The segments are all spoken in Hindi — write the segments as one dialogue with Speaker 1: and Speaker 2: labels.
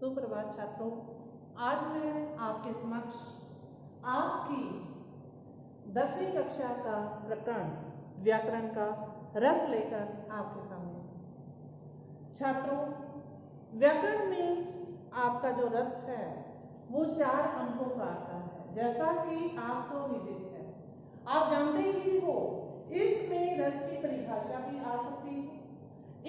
Speaker 1: सुप्रभात छात्रों, आज मैं आपके समक्ष आपकी 10वीं कक्षा का प्रकरण व्याकरण का रस लेकर आपके सामने। छात्रों, व्याकरण में आपका जो रस है वो 4 अंकों का आता है, जैसा कि आपको विदित है। आप जानते ही हो, इसमें रस की परिभाषा भी आ सकती है।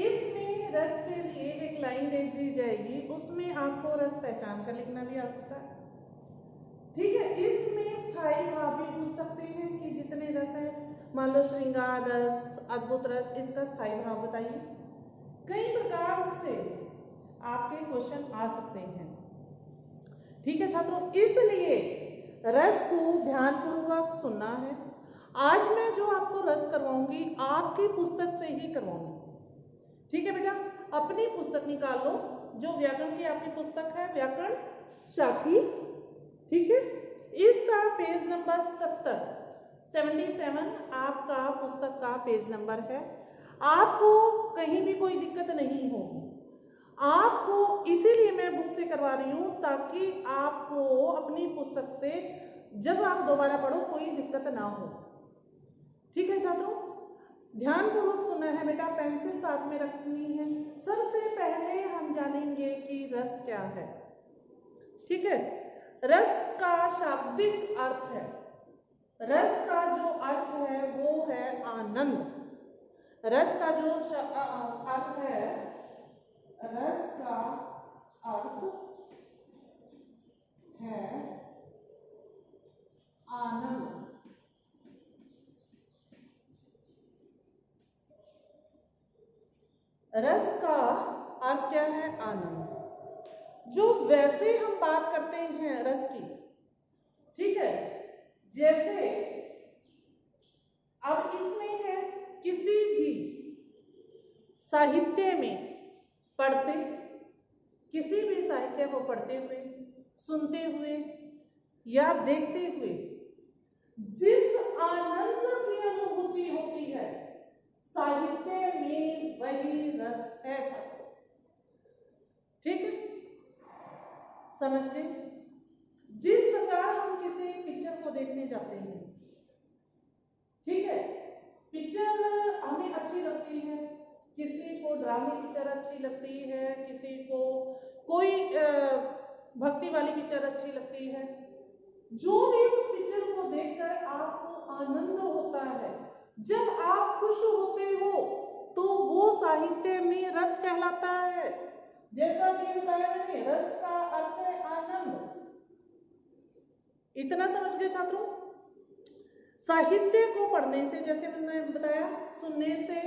Speaker 1: इसमें रस के लिए एक लाइन दे दी जाएगी, उसमें आपको रस पहचान कर लिखना भी आ सकता है। ठीक है, इसमें स्थायी भाव भी पूछ सकते हैं कि जितने रस हैं, मान लो श्रृंगार रस, अद्भुत रस, इसका स्थायी भाव बताइए। कई प्रकार से आपके क्वेश्चन आ सकते हैं। ठीक है छात्रों, इसलिए रस को ध्यानपूर्वक सुनना है। आज मैं जो आपको रस करवाऊंगी आपकी पुस्तक से ही करवाऊंगी। ठीक है बेटा, अपनी पुस्तक निकाल लो, जो व्याकरण की आपकी पुस्तक है, व्याकरण शाखी। ठीक है, इसका पेज नंबर 77 आपका पुस्तक का पेज नंबर है। आपको कहीं भी कोई दिक्कत नहीं होगी। आपको इसीलिए मैं बुक से करवा रही हूँ ताकि आपको अपनी पुस्तक से जब आप दोबारा पढ़ो कोई दिक्कत ना हो। ठीक है छात्रों, ध्यानपूर्वक सुनना है बेटा, पेंसिल साथ में रखनी है। सबसे पहले हम जानेंगे कि रस क्या है। ठीक है, रस का शाब्दिक अर्थ है, रस का जो अर्थ है वो है आनंद। रस का जो अर्थ है, रस का अर्थ है आनंद। रस का अर्थ क्या है? आनंद। जो वैसे हम बात करते हैं रस की, ठीक है, जैसे अब इसमें है किसी भी साहित्य में पढ़ते, किसी भी साहित्य को पढ़ते हुए, सुनते हुए या देखते हुए जिस आनंद की अनुभूति होती है, साहित्य में वही रस है छात्रों। ठीक है, समझ गए? जिस प्रकार हम किसी पिक्चर को देखने जाते हैं, ठीक है, पिक्चर हमें अच्छी लगती है, किसी को ड्रामे पिक्चर अच्छी लगती है, किसी को कोई भक्ति वाली पिक्चर अच्छी लगती है। जो भी उस पिक्चर को देखकर आपको आनंद होता है, जब आप खुश होते हो तो वो साहित्य में रस कहलाता है। जैसा कि बताया मैंने, रस का अर्थ है आनंद। इतना समझ गए छात्रों? साहित्य को पढ़ने से, जैसे मैंने बताया, सुनने से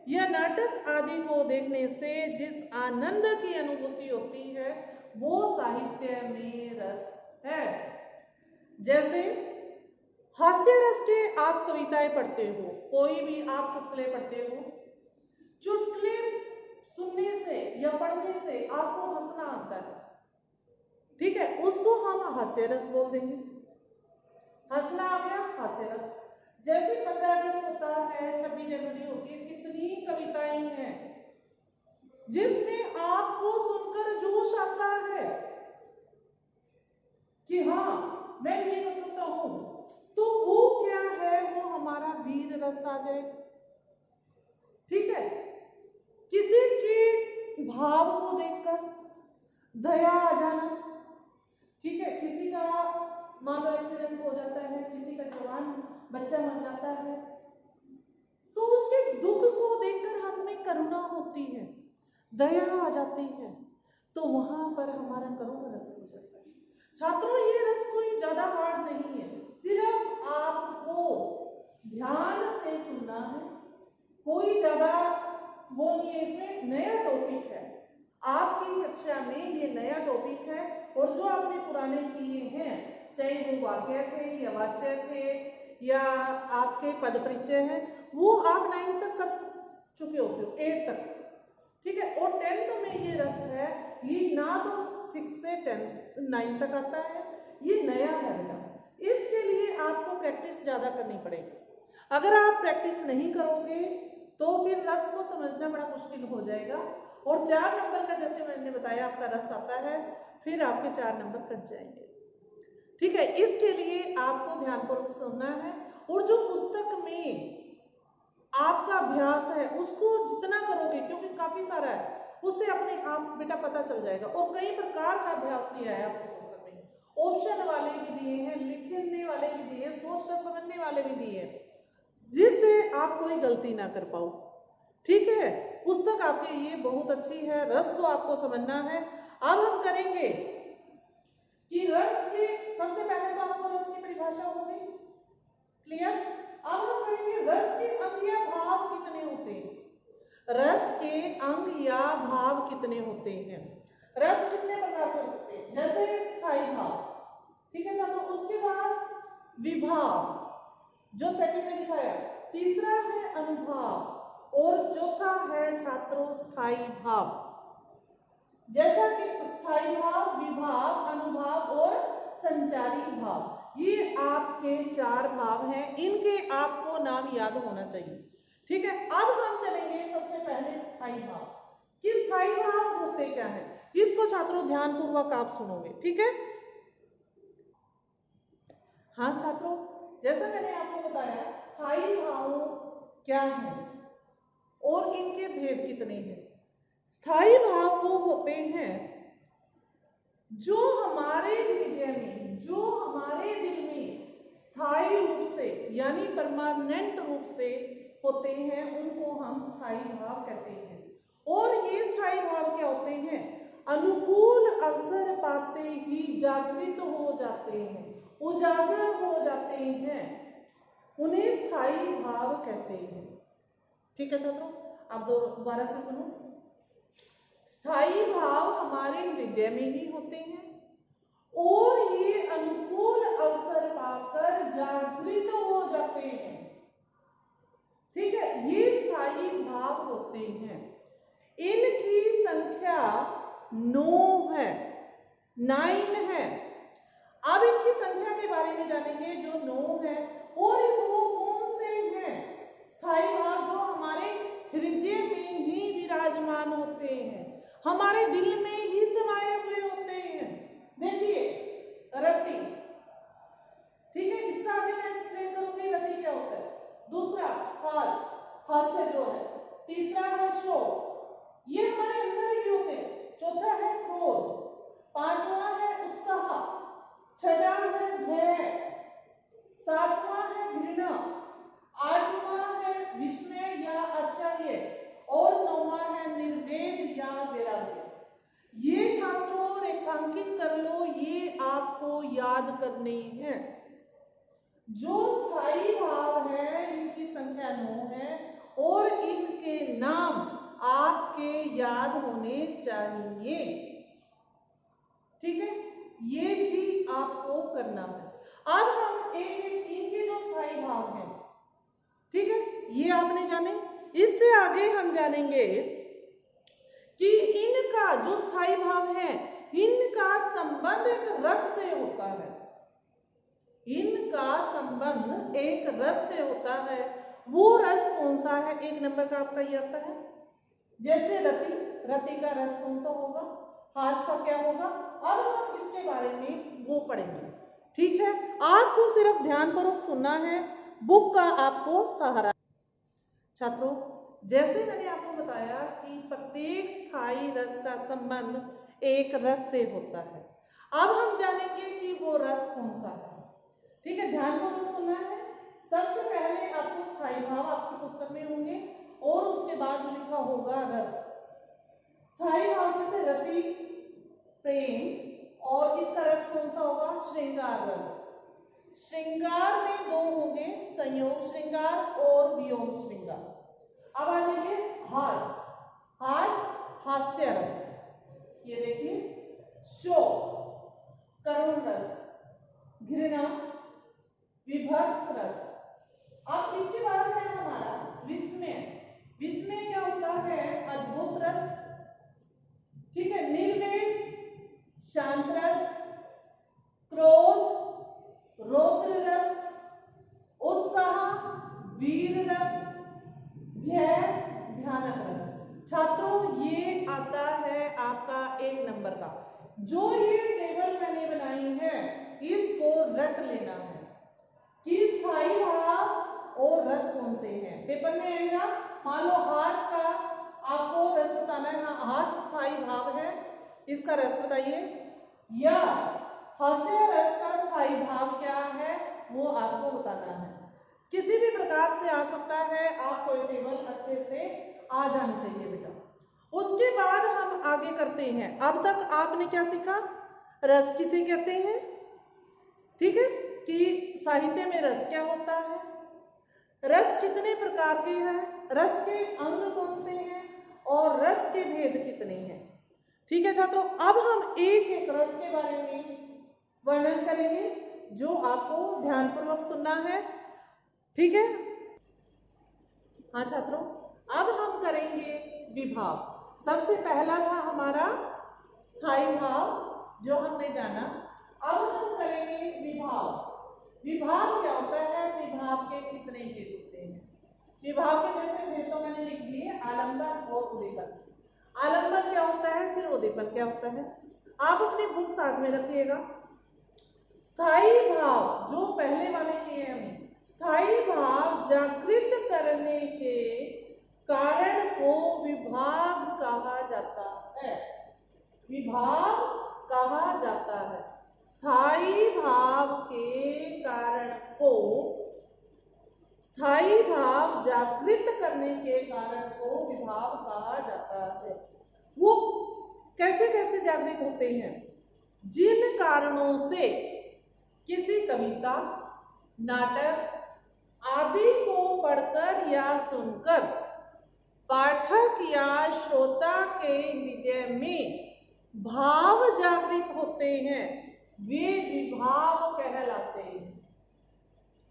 Speaker 1: या नाटक आदि को देखने से जिस आनंद की अनुभूति होती है वो साहित्य में रस है। जैसे हास्य रस के आप कविताएं पढ़ते हो, कोई भी आप चुटकुले पढ़ते हो, चुटकुले सुनने से या पढ़ने से आपको हंसना आता है। ठीक है, उसको हम हास्य रस बोल देंगे। हंसना आ गया, हास्य रस। जैसे 15 अगस्त होता है, 26 जनवरी होती है, कितनी कविताएं हैं जिसमें आपको सुनकर जोश आता है कि हाँ मैं भी ये कर सकता हूं, तो वो क्या है? वो हमारा वीर रस आ जाएगा। ठीक है, किसी के भाव को देखकर दया आ जाना। ठीक है, किसी का मान लो एक्सीडेंट हो जाता है, किसी का जवान बच्चा मर जाता है, तो उसके दुख को देखकर हमें करुणा होती है, दया आ जाती है, तो वहां पर हमारा करुणा रस हो जाता है। छात्रों, ये रस कोई ज्यादा हार्ड नहीं है, सिर्फ आपको ध्यान से सुनना है। कोई ज्यादा वो नहीं है, इसमें नया टॉपिक है, आपकी कक्षा में ये नया टॉपिक है। और जो आपने पुराने किए हैं, चाहे वो वाक्य थे या वाच्य थे या आपके पद परिचय हैं, वो आप 9 तक कर चुके होते हो, 8 तक। ठीक है, और 10th में ये रस है, ये ना तो 6 से 9 तक आता है, ये नया है बेटा। इसके लिए आपको प्रैक्टिस ज्यादा करनी पड़ेगी। अगर आप प्रैक्टिस नहीं करोगे तो फिर रस को समझना बड़ा मुश्किल हो जाएगा। और 4 नंबर का, जैसे मैंने बताया, बजाय आपका रस आता है, फिर आपके 4 नंबर कट जाएंगे। ठीक है, इसके लिए आपको ध्यानपूर्वक सुनना है और जो पुस्तक में आपका अभ्यास है उसको जितना करोगे, क्योंकि काफी सारा है, उससे अपने आप बेटा पता चल जाएगा। और कई प्रकार का अभ्यास दिया है आपको पुस्तक में, ऑप्शन वाले भी दिए हैं, लिखने वाले भी दिए हैं, सोच कर समझने वाले भी दिए हैं, जिससे आप कोई गलती ना कर पाओ। ठीक है, पुस्तक आपके लिए बहुत अच्छी है, रस को आपको समझना है। अब हम करेंगे कि रस के, सबसे पहले तो आपको रस की परिभाषा हो गई क्लियर। अब हम करेंगे रस के अंग या भाव कितने होते हैं। रस के अंग या भाव कितने होते हैं। रस कितने प्रकार कर सकते हैं, जैसे स्थायी भाव, ठीक है छात्रों। उसके बाद विभाव जो सेकंड में दिखाया, तीसरा है अनुभाव और चौथा है छात्रों स्थायी भाव। जैसा कि स्थायी भाव, विभाव, अनुभाव और संचारी भाव, ये आपके 4 भाव हैं, इनके आपको नाम याद होना चाहिए। ठीक है, अब हम चलेंगे सबसे पहले स्थायी भाव कि स्थायी भाव होते क्या है। इसको छात्रों ध्यान पूर्वक आप सुनोगे। ठीक है, हाँ छात्रों, जैसा मैंने आपको बताया स्थायी भाव क्या है और इनके भेद कितने हैं। स्थायी भाव वो होते हैं जो हमारे हृदय में, जो हमारे दिल में स्थायी रूप से यानी परमानेंट रूप से होते हैं, उनको हम स्थायी भाव कहते हैं। और ये स्थायी भाव क्या होते हैं, अनुकूल अवसर पाते ही जागृत हो जाते हैं, उजागर हो जाते हैं, उन्हें स्थायी भाव कहते हैं। ठीक है छात्रों, अब दोबारा से सुनो। स्थायी भाव हमारे हृदय में ही होते हैं और ये अनुकूल अवसर पाकर जागृत हो जाते हैं। ठीक है, ये स्थायी भाव होते हैं। इनकी संख्या 9 है, 9 है। अब इनकी संख्या के बारे में जानेंगे जो 9 है, और वो कौन से हैं स्थायी भाव जो हमारे हृदय में ही विराजमान होते हैं, हमारे दिल में ही समाये हुए होते हैं। देखिए रति, ठीक है, इसका आगे मैं एक्सप्लेन करूंगी रति क्या होता है। दूसरा हास, हास्य जो है। तीसरा है शोक, ये हमारे अंदर ही होते हैं। चौथा है क्रोध, पांचवा है उत्साह, छठा है भय, सातवां है घृणा, आठवां है विस्मय या आश्चर्य और 9वां है निर्वेद या वैराग्य। ये छात्रों रेखांकित कर लो, ये आपको याद करने हैं। जो स्थायी भाव है इनकी संख्या 9 है और इनके नाम आपके याद होने चाहिए। ठीक है, ये भी आपको करना है। अब हम एक एक इनके जो स्थायी भाव हैं, ठीक है, ये आपने जाने। इससे आगे हम जानेंगे कि इनका जो स्थायी भाव है, इनका संबंध एक रस से होता है। इनका संबंध एक रस से होता है। वो रस कौन सा है, 1 नंबर का आपका ये आता है। जैसे रति, रति का रस कौन सा होगा, हास का क्या होगा। अब हम इसके बारे में वो पढ़ेंगे। ठीक है, आपको सिर्फ ध्यानपूर्वक सुनना है, बुक का आपको सहारा। छात्रों, जैसे मैंने आपको बताया कि प्रत्येक स्थायी रस का संबंध एक रस से होता है। अब हम जानेंगे कि वो रस कौन सा है। ठीक है, ध्यानपूर्वक सुनना है। सबसे पहले आपको स्थायी भाव आपकी पुस्तक में होंगे और उसके बाद लिखा होगा रस। स्थायी भाव जैसे रति, प्रेम, और इसका रस कौन सा होगा, श्रृंगार रस। श्रृंगार में 2 होंगे, संयोग श्रृंगार और वियोग श्रृंगार। अब आ जाइए हास, हास हास्य रस, ये देखिए। शोक करुण रस, घृणा विभत्स रस। अब इसके बाद है हमारा विस्मय। विस्मय क्या होता है, अद्भुत रस। ठीक है, निर्वेद शांत रस, क्रोध रौद्र रस, उत्साह वीर रस, भय भयानक रस। छात्रों, ये आता है आपका 1 जो ये टेबल मैंने बनाई है इसको रट लेना है कि स्थायी भाव और रस कौन से हैं। पेपर में आएगा, मान लो हास का आपको रस बताना है, हाँ हास स्थायी भाव है, इसका रस बताइए, या हास्य रस का स्थायी भाव क्या है वो आपको बताना है। किसी भी प्रकार से आ सकता है, आपको ये टेबल अच्छे से आ जानी चाहिए बेटा। उसके बाद हम आगे करते हैं। अब तक आपने क्या सीखा, रस किसे कहते हैं, ठीक है, कि साहित्य में रस क्या होता है, रस कितने प्रकार के हैं, रस के अंग कौन से हैं और रस के भेद कितने हैं। ठीक है छात्रों, अब हम एक एक रस के बारे में वर्णन करेंगे जो आपको ध्यानपूर्वक सुनना है। ठीक है, हाँ छात्रों, अब हम करेंगे विभाव। सबसे पहला था हमारा स्थायी भाव जो हमने जाना। अब हम करेंगे विभाव। विभाव क्या होता है, विभाव के कितने भेद होते हैं। विभाव के जैसे भेद तो मैंने लिख दिए, आलंबन और उद्दीपन। आलंबन क्या होता है, फिर उद्दीपन क्या होता है, आप अपनी बुक साथ में रखिएगा। स्थायी भाव जो पहले वाले किए हैं, स्थायी भाव जागृत करने के कारण को विभाव कहा जाता है, विभाव कहा जाता है। स्थायी भाव के कारण को, स्थायी भाव जागृत करने के कारण को विभाव कहा जाता है। वो कैसे कैसे जागृत होते हैं, जिन कारणों से किसी कविता, नाटक आदि को पढ़कर या सुनकर पाठक या श्रोता के हृदय में भाव जागृत होते हैं, वे विभाव कहलाते हैं।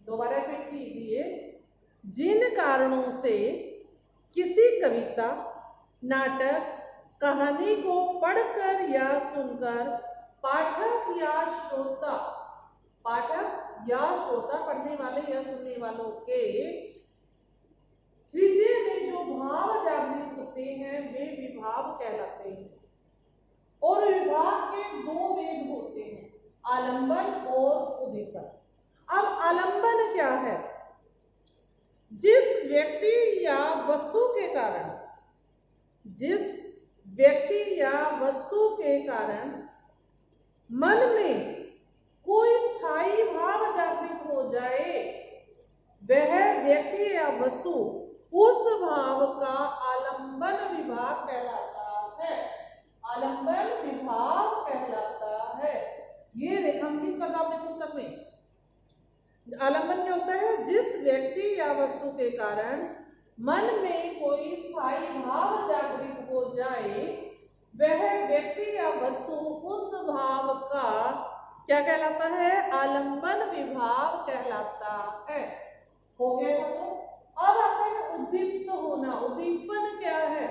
Speaker 1: दोबारा रिपीट कीजिए, जिन कारणों से किसी कविता, नाटक, कहानी को पढ़कर या सुनकर पाठक या श्रोता, पाठक या श्रोता पढ़ने वाले या सुनने वालों के हृदय में जो भाव जागृत होते हैं वे विभाव कहलाते हैं। और विभाव के दो वेद होते हैं, आलंबन और उद्दीपन। अब आलंबन क्या है, जिस व्यक्ति या वस्तु के कारण, जिस व्यक्ति या वस्तु के कारण मन में कोई स्थायी भाव जागृत हो जाए, वह व्यक्ति या वस्तु उस भाव का आलंबन विभाव कहलाता है, आलंबन विभाव कहलाता है। ये रेखांकित करना अपनी पुस्तक में। आलंबन क्या होता है, जिस व्यक्ति या वस्तु के कारण मन में कोई स्थायी भाव जागृत हो जाए, वह व्यक्ति या वस्तु उस भाव का क्या कहलाता है, आलंबन विभाव कहलाता है। हो गया छात्रों। अब आता है उद्दीप्त होना। उद्दीपन क्या है,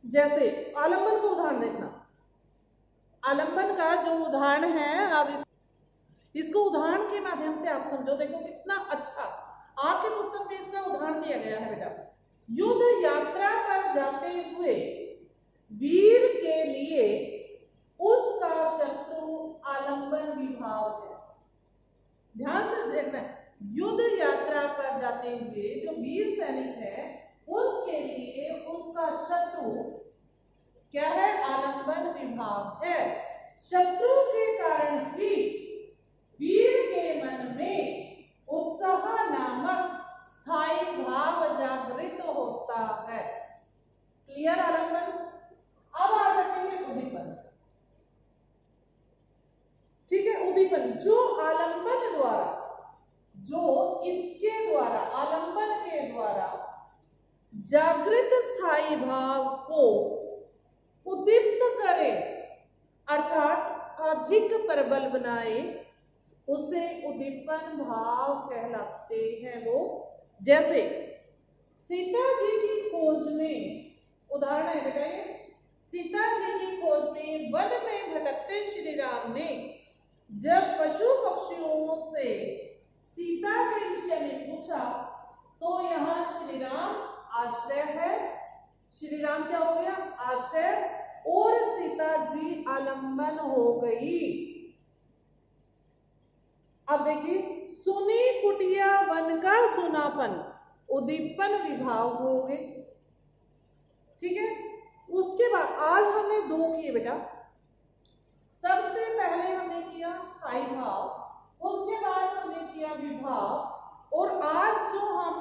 Speaker 1: जैसे आलंबन का उदाहरण देखना। आलंबन का जो उदाहरण है, अब इसको उदाहरण के माध्यम से आप समझो। देखो कितना अच्छा आपके पुस्तक में इसका उदाहरण दिया गया है बेटा। युद्ध यात्रा पर जाते हुए वीर के लिए उसका शत्रु आलंबन विभाव है। ध्यान से देखना है, युद्ध यात्रा पर जाते हुए जो वीर सैनिक है उसके लिए उसका शत्रु क्या है, आलंबन विभाव है। शत्रु के कारण ही वीर के मन में उत्साह नामक स्थायी भाव जागृत होता है। क्लियर आलंबन। अब आ जाते हैं उद्दीपन। ठीक है, उद्दीपन जो आलंबन द्वारा, जो इसके द्वारा, आलंबन के द्वारा जागृत स्थायी भाव को उद्दीप्त करे, अर्थात अधिक प्रबल बनाए, उसे उद्दीपन भाव कहलाते हैं। वो जैसे सीता जी की खोज में, उदाहरण है बेटा ये, सीता जी की खोज में वन में भटकते श्री राम ने जब पशु पक्षियों से सीता के विषय में पूछा तो यहाँ श्री राम आश्रय है। श्री राम क्या हो गया, आश्रय, और सीता नितंबन हो गई। अब देखिए, सुनी कुटिया वन का सुनापन, उद्दीपन विभाव हो गए। ठीक है, उसके बाद आज हमने दो किए बेटा। सबसे पहले हमने किया स्थायी भाव, उसके बाद हमने किया विभाव, और आज जो हम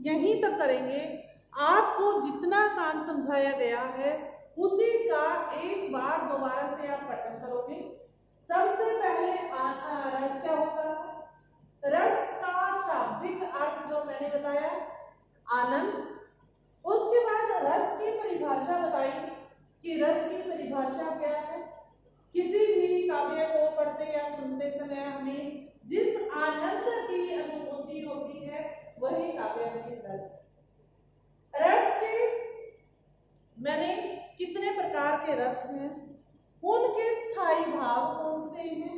Speaker 1: यहीं तक करेंगे, आपको जितना काम समझाया गया है उसी का एक बार दोबारा से आप पठन करोगे। सबसे पहले रस क्या होता है? रस का शाब्दिक अर्थ जो मैंने बताया, आनंद। उसके बाद रस की परिभाषा बताई कि रस की परिभाषा क्या है। किसी भी काव्य को पढ़ते या सुनते समय हमें जिस आनंद की अनुभूति होती है वही काव्य में रस। रस के मैंने कितने प्रकार के रस हैं, उनके स्थायी भाव कौन से हैं।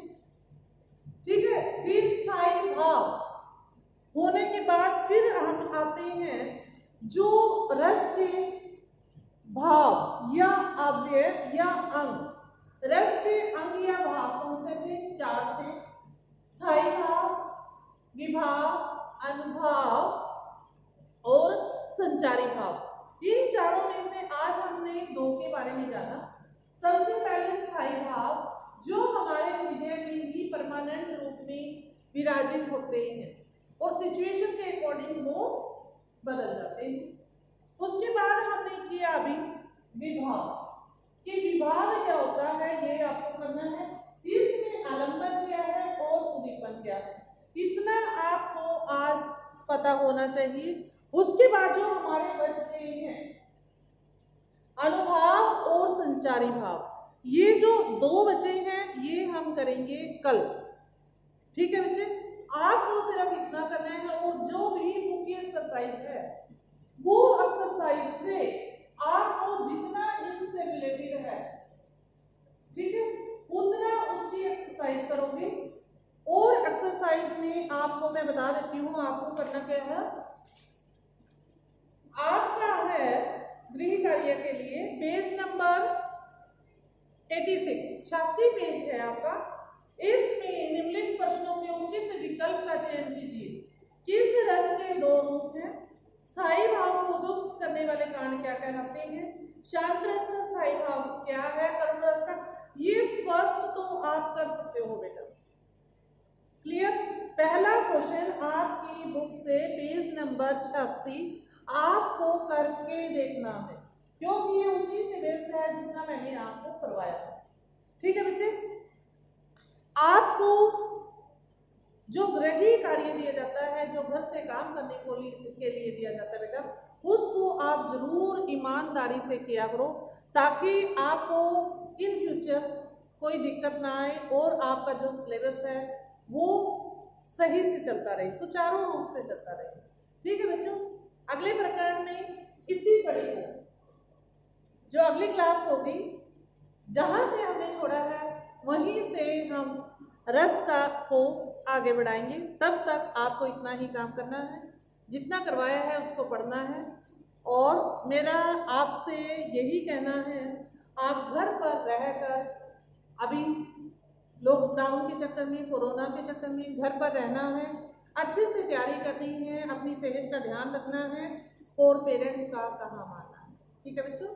Speaker 1: ठीक है, फिर स्थायी भाव होने के बाद फिर हम आते हैं जो रस के भाव या अव्यय या अंग। रस के अंग या भाव कौन से थे? 4 थे। स्थायी भाव, विभाव, अनुभाव और संचारी भाव। इन चारों में से आज हमने 2 के बारे में जाना। सबसे पहले स्थायी भाव, जो हमारे हृदय में ही परमानेंट रूप में विराजित होते हैं और सिचुएशन के अकॉर्डिंग वो बदल जाते हैं। उसके बाद हमने किया अभी विभाव, कि विभाव क्या होता है ये आपको करना है। इसमें आलंबन क्या है और उद्दीपन क्या है, इतना आपको आज पता होना चाहिए। उसके बाद जो हमारे बचते हैं अनुभाव और संचारी भाव, ये जो 2 बचे हैं ये हम करेंगे कल। ठीक है बच्चे, आपको सिर्फ इतना करना है, और जो भी बुक की एक्सरसाइज है वो एक्सरसाइज से आपको जितना इनसे रिलेटेड है, ठीक है, उतना उसकी एक्सरसाइज करोगे। और एक्सरसाइज में आपको मैं बता देती हूँ आपको करना क्या है। आपका है गृह कार्य के लिए पेज नंबर 86 पेज है आपका। इसमें निम्नलिखित प्रश्नों में उचित विकल्प का चयन कीजिए। किस रस के 2 रूप हैं? स्थायी भाव को उद्युक्त करने वाले कारण क्या कहलाते हैं? शांत रस का स्थायी भाव क्या है? करुण रस का। ये फर्स्ट तो आप कर सकते हो बेटा। क्लियर? पहला क्वेश्चन आपकी बुक से पेज नंबर 86 आपको करके देखना है, क्योंकि ये उसी से बेस्ड है जितना मैंने आपको करवाया है। ठीक है बच्चे, आपको जो गृह कार्य दिया जाता है, जो घर से काम करने के लिए दिया जाता है बेटा, उसको आप जरूर ईमानदारी से किया करो, ताकि आपको इन फ्यूचर कोई दिक्कत ना आए और आपका जो सिलेबस है वो सही से चलता रहे, सुचारू रूप से चलता रहे। ठीक है बच्चों, अगले प्रकरण में इसी कड़ी को, जो अगली क्लास होगी, जहां से हमने छोड़ा है वहीं से हम रस को आगे बढ़ाएंगे। तब तक आपको इतना ही काम करना है, जितना करवाया है उसको पढ़ना है। और मेरा आपसे यही कहना है, आप घर पर रहकर, अभी लॉकडाउन के चक्कर में, कोरोना के चक्कर में घर पर रहना है, अच्छे से तैयारी करनी है, अपनी सेहत का ध्यान रखना है और पेरेंट्स का कहा मानना है। ठीक है बच्चों।